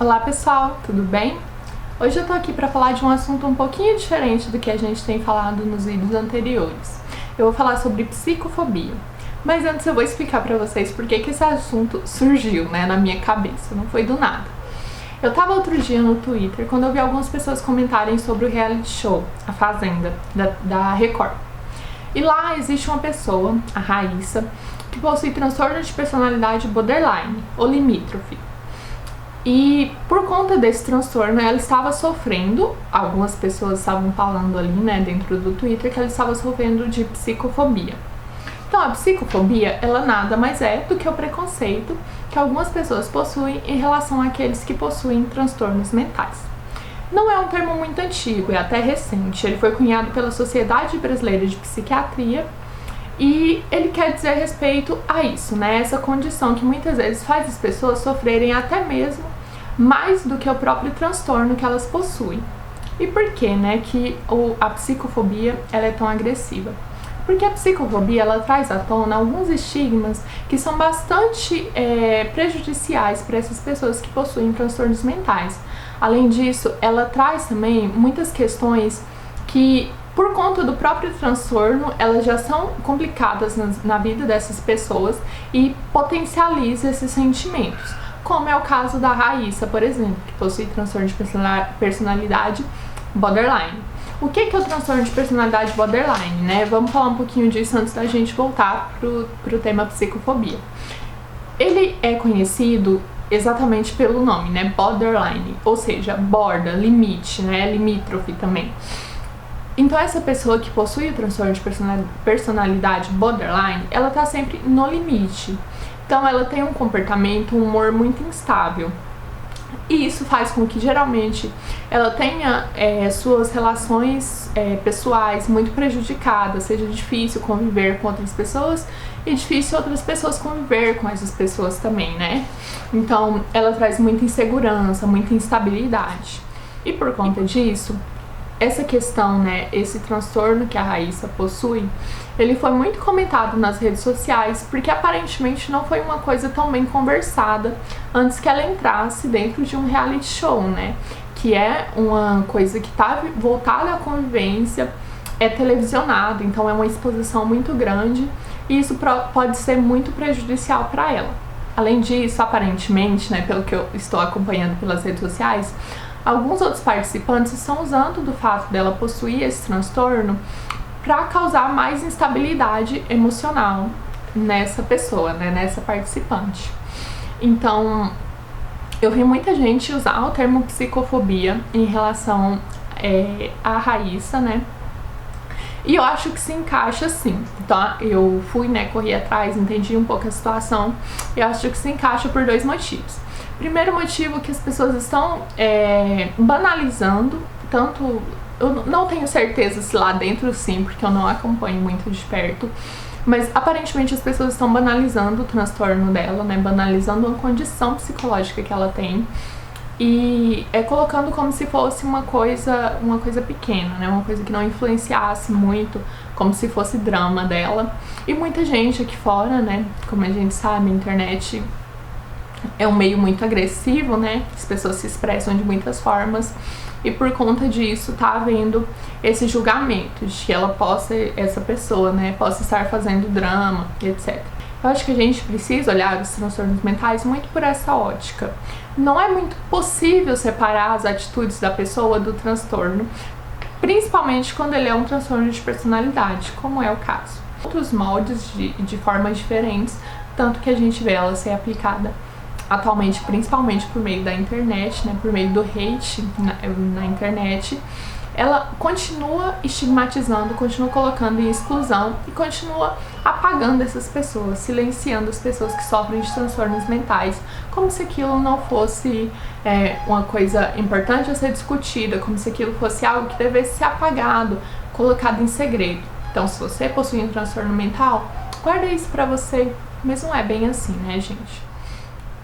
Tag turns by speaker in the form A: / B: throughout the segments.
A: Olá pessoal, tudo bem? Hoje eu tô aqui para falar de um assunto um pouquinho diferente do que a gente tem falado nos vídeos anteriores. Eu vou falar sobre psicofobia. Mas antes eu vou explicar para vocês por que esse assunto surgiu, na minha cabeça, não foi do nada. Eu tava outro dia no Twitter quando eu vi algumas pessoas comentarem sobre o reality show A Fazenda, da Record. E lá existe uma pessoa, a Raíssa, que possui transtorno de personalidade borderline, ou limítrofe. E por conta desse transtorno, ela estava sofrendo, algumas pessoas estavam falando ali, dentro do Twitter, que ela estava sofrendo de psicofobia. Então, a psicofobia, ela nada mais é do que o preconceito que algumas pessoas possuem em relação àqueles que possuem transtornos mentais. Não é um termo muito antigo, é até recente. Ele foi cunhado pela Sociedade Brasileira de Psiquiatria e ele quer dizer respeito a isso, essa condição que muitas vezes faz as pessoas sofrerem até mesmo mais do que o próprio transtorno que elas possuem. E por que, que a psicofobia ela é tão agressiva? Porque a psicofobia ela traz à tona alguns estigmas que são bastante prejudiciais para essas pessoas que possuem transtornos mentais. Além disso, ela traz também muitas questões que, por conta do próprio transtorno, elas já são complicadas na vida dessas pessoas e potencializa esses sentimentos, como é o caso da Raíssa, por exemplo, que possui transtorno de personalidade borderline. O que é o transtorno de personalidade borderline, Vamos falar um pouquinho disso antes da gente voltar pro tema psicofobia. Ele é conhecido exatamente pelo nome, borderline, ou seja, borda, limite, limítrofe também. Então essa pessoa que possui o transtorno de personalidade borderline, ela tá sempre no limite. Então ela tem um comportamento, um humor muito instável. E isso faz com que geralmente ela tenha suas relações pessoais muito prejudicadas, seja difícil conviver com outras pessoas e difícil outras pessoas conviver com essas pessoas também, Então ela traz muita insegurança, muita instabilidade. E por conta disso, essa questão, esse transtorno que a Raíssa possui, ele foi muito comentado nas redes sociais porque aparentemente não foi uma coisa tão bem conversada antes que ela entrasse dentro de um reality show, que é uma coisa que está voltada à convivência, é televisionado, então é uma exposição muito grande e isso pode ser muito prejudicial para ela. Além disso, aparentemente, pelo que eu estou acompanhando pelas redes sociais, alguns outros participantes estão usando do fato dela possuir esse transtorno para causar mais instabilidade emocional nessa pessoa, nessa participante. Então, eu vi muita gente usar o termo psicofobia em relação à Raíssa, E eu acho que se encaixa sim. Então, eu fui, corri atrás, entendi um pouco a situação. Eu acho que se encaixa por dois motivos. Primeiro motivo que as pessoas estão banalizando, tanto, eu não tenho certeza se lá dentro sim, porque eu não acompanho muito de perto, mas aparentemente as pessoas estão banalizando o transtorno dela, banalizando uma condição psicológica que ela tem e colocando como se fosse uma coisa pequena, uma coisa que não influenciasse muito, como se fosse drama dela. E muita gente aqui fora, como a gente sabe, a internet é um meio muito agressivo, as pessoas se expressam de muitas formas e por conta disso tá havendo esse julgamento de que essa pessoa, possa estar fazendo drama, etc. Eu acho que a gente precisa olhar os transtornos mentais muito por essa ótica. Não é muito possível separar as atitudes da pessoa do transtorno, principalmente quando ele é um transtorno de personalidade, como é o caso. Outros moldes de formas diferentes, tanto que a gente vê ela ser aplicada atualmente, principalmente por meio da internet, por meio do hate na internet, ela continua estigmatizando, continua colocando em exclusão e continua apagando essas pessoas, silenciando as pessoas que sofrem de transtornos mentais, como se aquilo não fosse uma coisa importante a ser discutida, como se aquilo fosse algo que devesse ser apagado, colocado em segredo. Então, se você possui um transtorno mental, guarda isso pra você, mas não é bem assim, gente?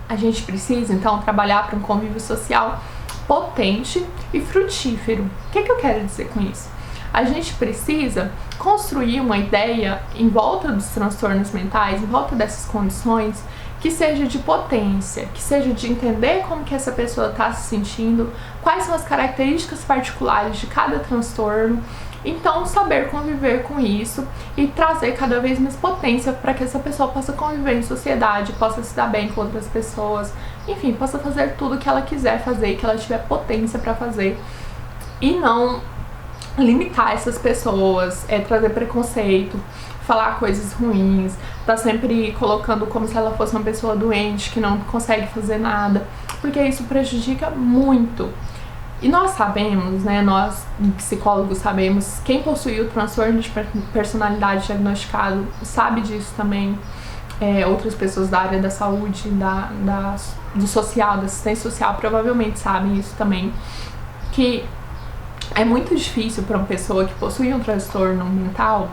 A: A gente precisa, então, trabalhar para um convívio social potente e frutífero. O que eu quero dizer com isso? A gente precisa construir uma ideia em volta dos transtornos mentais, em volta dessas condições, que seja de potência, que seja de entender como que essa pessoa está se sentindo, quais são as características particulares de cada transtorno. Então, saber conviver com isso e trazer cada vez mais potência para que essa pessoa possa conviver em sociedade, possa se dar bem com outras pessoas, enfim, possa fazer tudo que ela quiser fazer e que ela tiver potência para fazer, e não limitar essas pessoas, trazer preconceito, falar coisas ruins, tá sempre colocando como se ela fosse uma pessoa doente que não consegue fazer nada, porque isso prejudica muito. E nós sabemos, né, nós psicólogos sabemos, quem possui o transtorno de personalidade diagnosticado sabe disso também, outras pessoas da área da saúde, do social, da assistência social provavelmente sabem isso também, que é muito difícil para uma pessoa que possui um transtorno mental.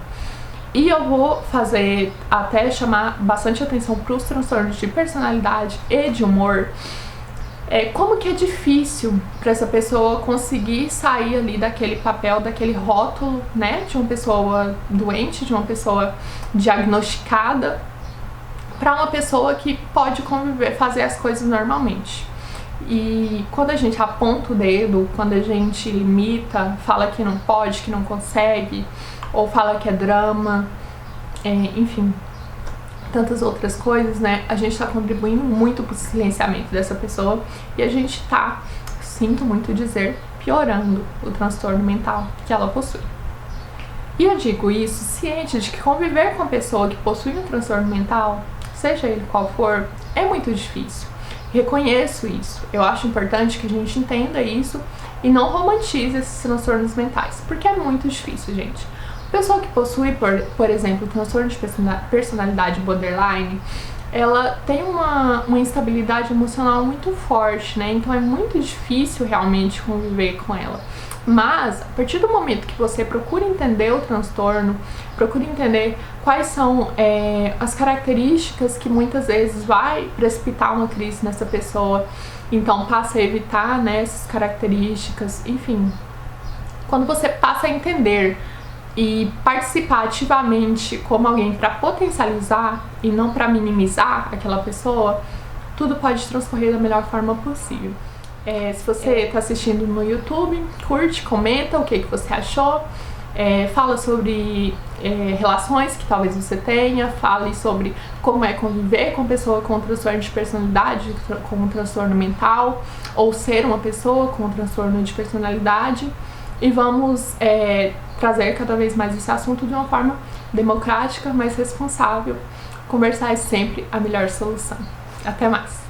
A: E eu vou fazer até chamar bastante atenção para os transtornos de personalidade e de humor. Como que é difícil para essa pessoa conseguir sair ali daquele papel, daquele rótulo, né, de uma pessoa doente, de uma pessoa diagnosticada, para uma pessoa que pode conviver, fazer as coisas normalmente. E quando a gente aponta o dedo, quando a gente limita, fala que não pode, que não consegue, ou fala que é drama, enfim, tantas outras coisas, né? A gente está contribuindo muito para o silenciamento dessa pessoa e a gente está, sinto muito dizer, piorando o transtorno mental que ela possui. E eu digo isso ciente de que conviver com a pessoa que possui um transtorno mental, seja ele qual for, é muito difícil. Reconheço isso. Eu acho importante que a gente entenda isso e não romantize esses transtornos mentais, porque é muito difícil, gente. A pessoa que possui, por exemplo, transtorno de personalidade borderline, ela tem uma instabilidade emocional muito forte, né? Então é muito difícil realmente conviver com ela. Mas, a partir do momento que você procura entender o transtorno, procura entender quais são as características que muitas vezes vai precipitar uma crise nessa pessoa, então passa a evitar, né, essas características, enfim. Quando você passa a entender e participar ativamente como alguém para potencializar e não para minimizar aquela pessoa, tudo pode transcorrer da melhor forma possível. Se você está assistindo no YouTube, curte, comenta o que você achou, fala sobre relações que talvez você tenha, fale sobre como é conviver com pessoa com transtorno de personalidade, com um transtorno mental, ou ser uma pessoa com um transtorno de personalidade, e vamos trazer cada vez mais esse assunto de uma forma democrática, mais responsável. Conversar é sempre a melhor solução. Até mais!